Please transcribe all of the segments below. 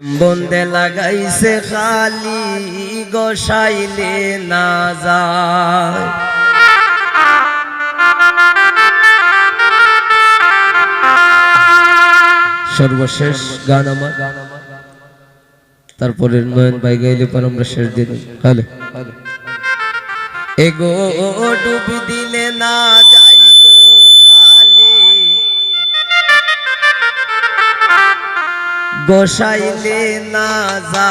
বন্দে লাগাইছে খালি গোসাইলে না যায়। সর্বশেষ গান আমার, তারপরে নয়ন ভাই গাইলে পর আমরা শেষ দিন হলে এগো ডুবি দিলে না যাই গো খালি গোসাইলে না যা।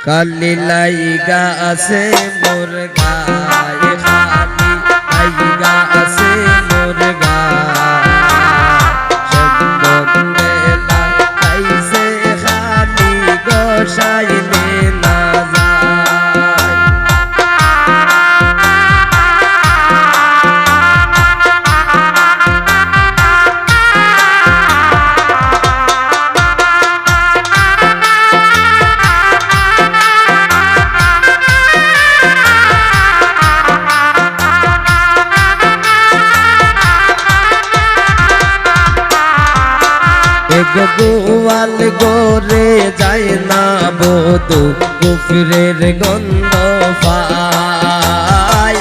কালি লাইগা আছে মোর গায়ে খালি লাইগা আছে মোর গায়ে লাইছে খালি গোসাইলে না যায়। গোয়াল গোরে যায় না বধু কুফরের গন্ধ পায়।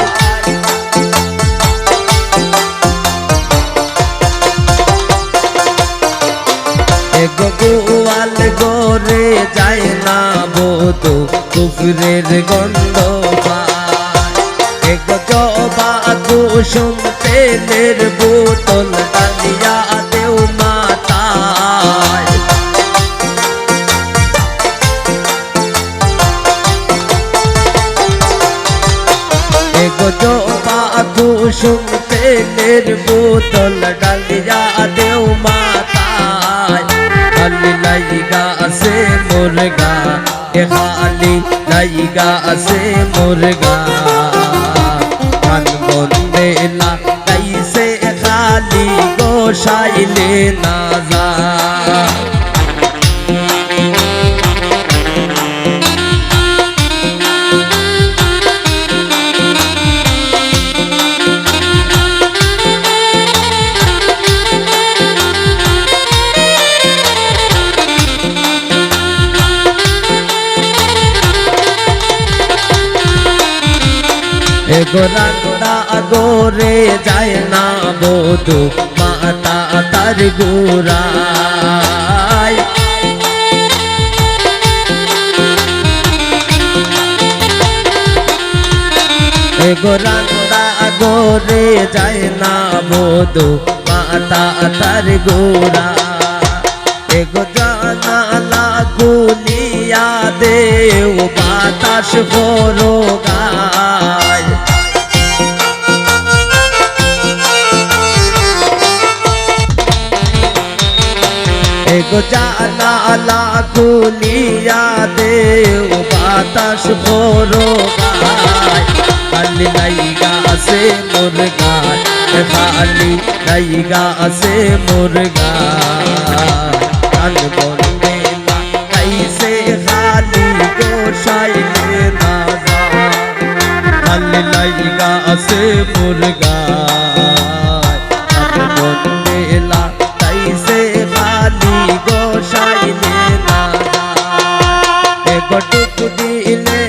গোয়াল গোরে যায় না বধু কুফরের গন্ধ পায়। জবা কুসুম তেলের বোতল টানিয়া দেও মাতায়। জবা কুসুম তেলের বোতল ডালিয়া দেও মাতায়। খালি লাইগা আছে মোর গায়ে খালি লাইগা আছে মোর গান বন্দে লাগাইছে খালি গোসাইলে না যায়। রান্না গোরে যায় না বধু মাতা তার গোরায়। রান্না গোরে যায় না বধু মাতা তার গোরায়। জানালা খুলিয়া দেও বাতাস বড় গায়। জানালা খুলিয়া দেও বাতাস বড় গায়। খালি লাইগা আছে মোর গায়ে খালি লাইগা আছে মোর গান বন্দে লাগাইছে খালি গোসাইলে না যায়। খালি লাইগা আছে মোর গান বন্দে লাগাইছে খালি গোসাইলে না যায়। গটুক দিলে